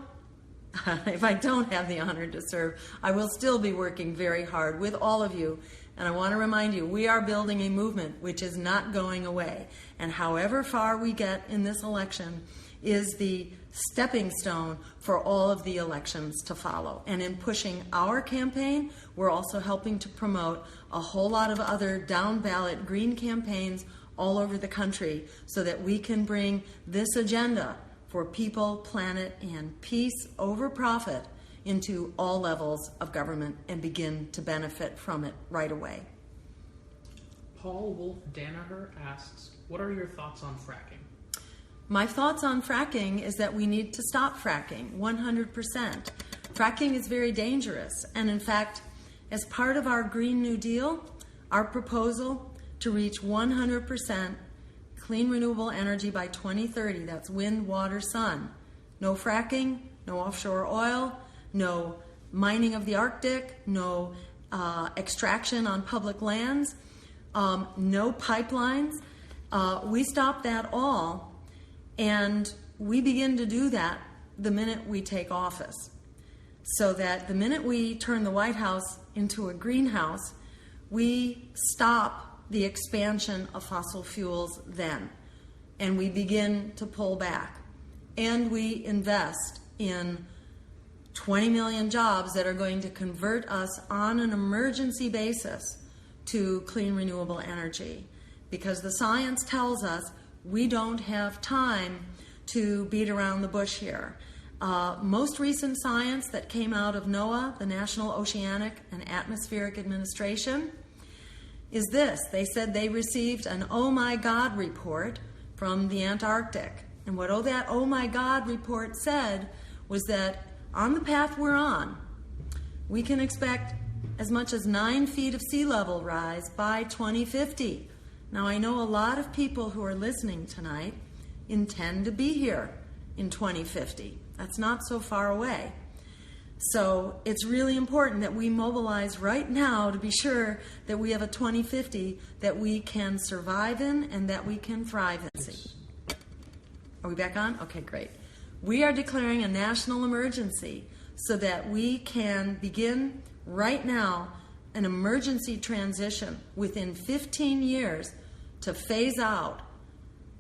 have the honor to serve, I will still be working very hard with all of you. And I want to remind you, we are building a movement which is not going away. And however far we get in this election is the stepping stone for all of the elections to follow. And in pushing our campaign, we're also helping to promote a whole lot of other down-ballot green campaigns all over the country so that we can bring this agenda for people, planet, and peace over profit into all levels of government and begin to benefit from it right away. Paul Wolf-Danaher asks, what are your thoughts on fracking? My thoughts on fracking is that we need to stop fracking 100%. Fracking is very dangerous, and in fact, as part of our Green New Deal, our proposal to reach 100% clean renewable energy by 2030, that's wind, water, sun. No fracking, no offshore oil, no mining of the Arctic, no extraction on public lands, no pipelines. We stop that all, and we begin to do that the minute we take office. So that the minute we turn the White House into a greenhouse, we stop the expansion of fossil fuels then, and we begin to pull back. And we invest in 20 million jobs that are going to convert us on an emergency basis to clean renewable energy, because the science tells us we don't have time to beat around the bush here. Most recent science that came out of NOAA, the National Oceanic and Atmospheric Administration, is this. They said they received an oh my God report from the Antarctic. And what that oh my God report said was that on the path we're on, we can expect as much as 9 feet of sea level rise by 2050. Now, I know a lot of people who are listening tonight intend to be here in 2050. That's not so far away. So it's really important that we mobilize right now to be sure that we have a 2050 that we can survive in and that we can thrive in. Are we back on? Okay, great. We are declaring a national emergency so that we can begin right now an emergency transition within 15 years to phase out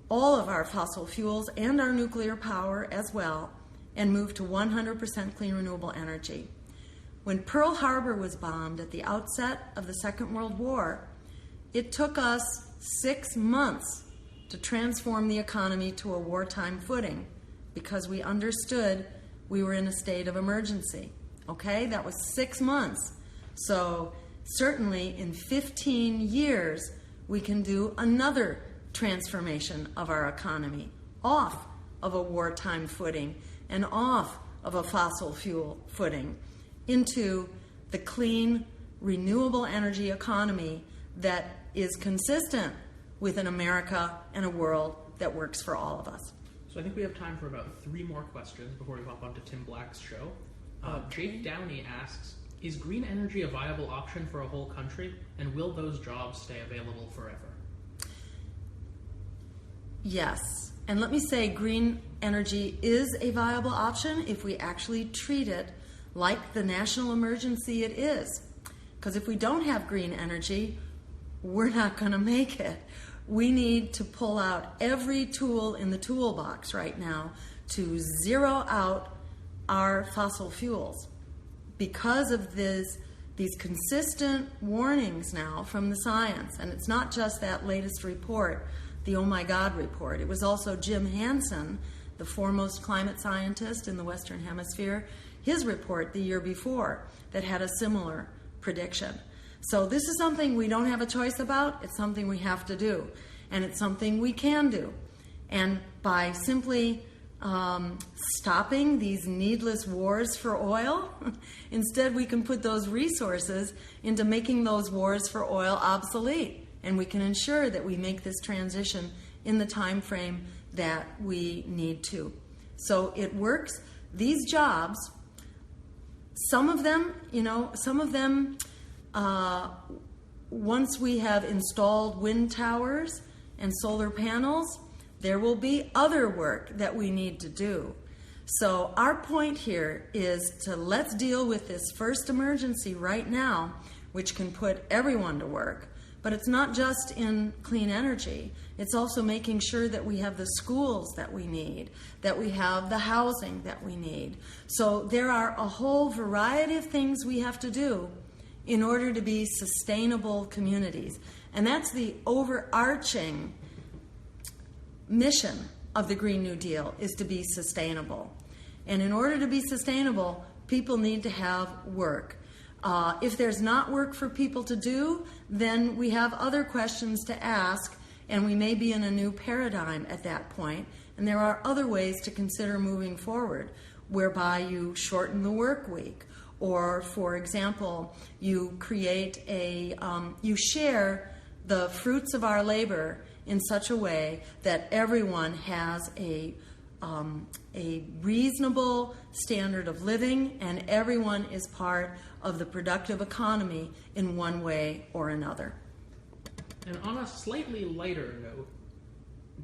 all of our fossil fuels and our nuclear power as well, and move to 100% clean renewable energy. When Pearl Harbor was bombed at the outset of the Second World War, it took us 6 months to transform the economy to a wartime footing because we understood we were in a state of emergency. Okay, that was 6 months. So certainly in 15 years, we can do another transformation of our economy, off of a wartime footing and off of a fossil fuel footing into the clean, renewable energy economy that is consistent with an America and a world that works for all of us. So I think we have time for about 3 more questions before we hop on to Tim Black's show. Jake Downey asks, is green energy a viable option for a whole country, and will those jobs stay available forever? Yes. And let me say, green energy is a viable option if we actually treat it like the national emergency it is. Because if we don't have green energy, we're not going to make it. We need to pull out every tool in the toolbox right now to zero out our fossil fuels. Because of these consistent warnings now from the science, and it's not just that latest report, the Oh My God report. It was also Jim Hansen, the foremost climate scientist in the Western Hemisphere, his report the year before that had a similar prediction. So this is something we don't have a choice about. It's something we have to do, and it's something we can do. And by simply stopping these needless wars for oil, instead we can put those resources into making those wars for oil obsolete, and we can ensure that we make this transition in the time frame that we need to. So it works. These jobs, some of them, once we have installed wind towers and solar panels, there will be other work that we need to do. So our point here is to let's deal with this first emergency right now, which can put everyone to work. But it's not just in clean energy. It's also making sure that we have the schools that we need, that we have the housing that we need. So there are a whole variety of things we have to do in order to be sustainable communities. And that's the overarching mission of the Green New Deal, is to be sustainable. And in order to be sustainable, people need to have work. If there's not work for people to do, then we have other questions to ask, and we may be in a new paradigm at that point. And there are other ways to consider moving forward, whereby you shorten the work week, or, for example, you create you share the fruits of our labor in such a way that everyone has a reasonable standard of living, and everyone is part of the productive economy in one way or another. And on a slightly lighter note,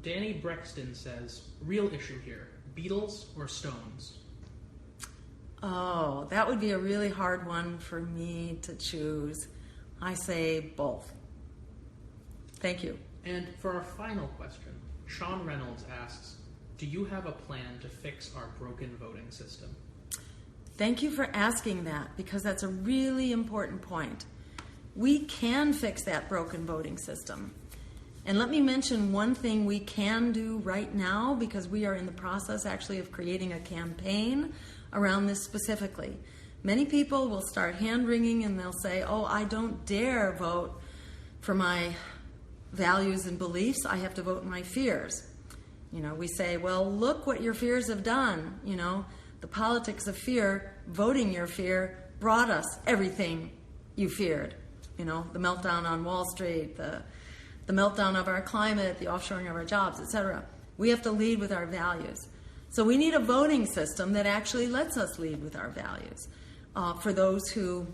Danny Brexton says, real issue here, Beatles or Stones? Oh, that would be a really hard one for me to choose. I say both. Thank you. And for our final question, Sean Reynolds asks, do you have a plan to fix our broken voting system? Thank you for asking that, because that's a really important point. We can fix that broken voting system. And let me mention one thing we can do right now, because we are in the process actually of creating a campaign around this specifically. Many people will start hand-wringing and they'll say, oh, I don't dare vote for my values and beliefs. I have to vote my fears. We say, well, look what your fears have done. The politics of fear, voting your fear, brought us everything you feared. The meltdown on Wall Street, the meltdown of our climate, the offshoring of our jobs, etc. We have to lead with our values. So we need a voting system that actually lets us lead with our values for those who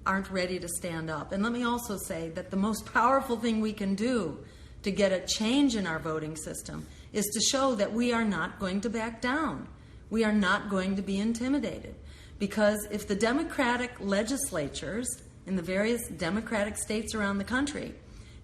aren't ready to stand up. And let me also say that the most powerful thing we can do to get a change in our voting system is to show that we are not going to back down. We are not going to be intimidated. Because if the Democratic legislatures in the various Democratic states around the country,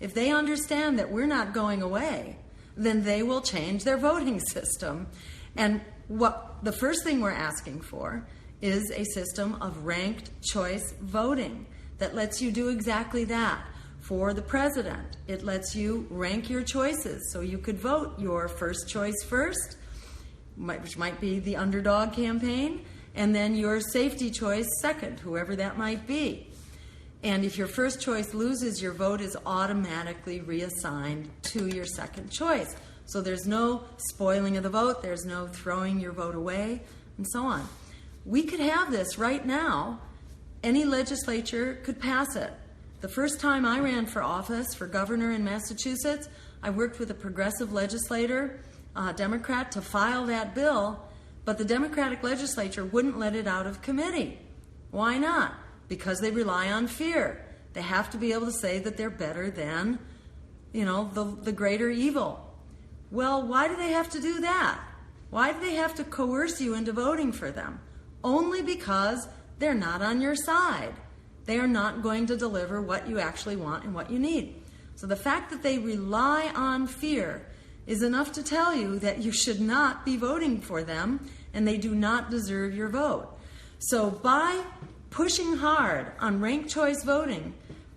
if they understand that we're not going away, then they will change their voting system. And the first thing we're asking for is a system of ranked choice voting that lets you do exactly that. For the president, it lets you rank your choices, so you could vote your first choice first, which might be the underdog campaign, and then your safety choice second, whoever that might be. And if your first choice loses, your vote is automatically reassigned to your second choice. So there's no spoiling of the vote, there's no throwing your vote away, and so on. We could have this right now. Any legislature could pass it. The first time I ran for office, for governor in Massachusetts, I worked with a progressive legislator, Democrat, to file that bill, but the Democratic legislature wouldn't let it out of committee. Why not? Because they rely on fear. They have to be able to say that they're better than, the greater evil. Well, why do they have to do that? Why do they have to coerce you into voting for them? Only because they're not on your side. They are not going to deliver what you actually want and what you need. So the fact that they rely on fear is enough to tell you that you should not be voting for them and they do not deserve your vote. So by pushing hard on ranked choice voting,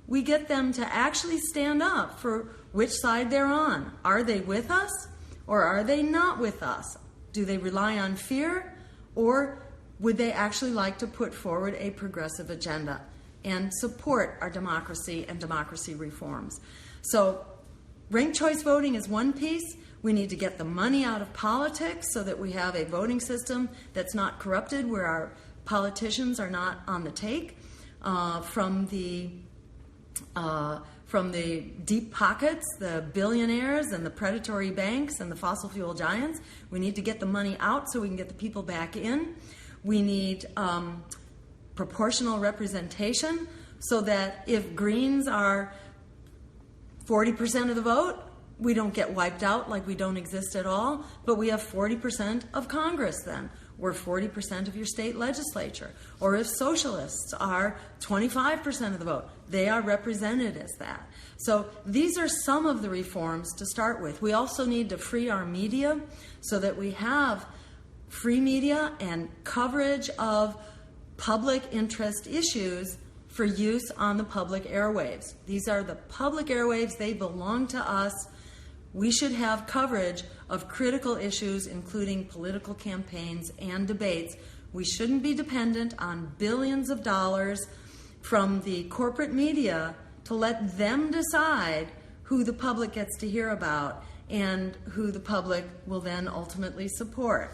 we get them to actually stand up for which side they're on. Are they with us or are they not with us? Do they rely on fear, or would they actually like to put forward a progressive agenda and support our democracy and democracy reforms? So ranked choice voting is one piece. We need to get the money out of politics so that we have a voting system that's not corrupted, where our politicians are not on the take from the deep pockets, the billionaires and the predatory banks and the fossil fuel giants. We need to get the money out so we can get the people back in. We need proportional representation so that if Greens are 40% of the vote, we don't get wiped out like we don't exist at all, but we have 40% of Congress then, or 40% of your state legislature. Or if socialists are 25% of the vote, they are represented as that. So these are some of the reforms to start with. We also need to free our media so that we have free media and coverage of public interest issues for use on the public airwaves. These are the public airwaves. They belong to us. We should have coverage of critical issues, including political campaigns and debates. We shouldn't be dependent on billions of dollars from the corporate media to let them decide who the public gets to hear about and who the public will then ultimately support.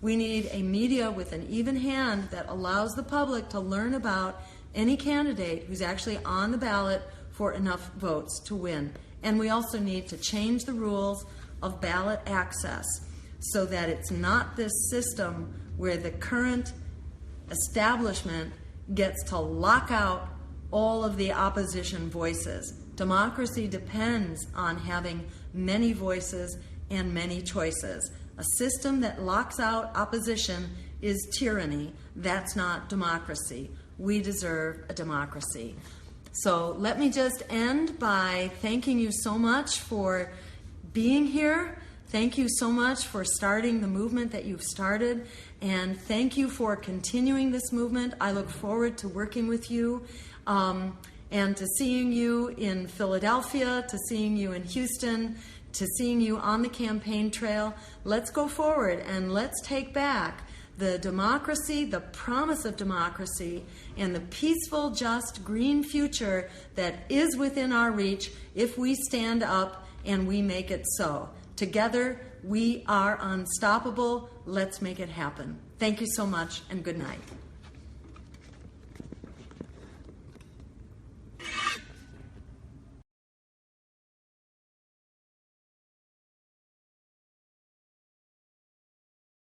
We need a media with an even hand that allows the public to learn about any candidate who's actually on the ballot for enough votes to win. And we also need to change the rules of ballot access so that it's not this system where the current establishment gets to lock out all of the opposition voices. Democracy depends on having many voices and many choices. A system that locks out opposition is tyranny. That's not democracy. We deserve a democracy. So let me just end by thanking you so much for being here. Thank you so much for starting the movement that you've started. And thank you for continuing this movement. I look forward to working with you and to seeing you in Philadelphia, to seeing you in Houston, to seeing you on the campaign trail. Let's go forward and let's take back the democracy, the promise of democracy, and the peaceful, just, green future that is within our reach if we stand up and we make it so. Together, we are unstoppable. Let's make it happen. Thank you so much, and good night.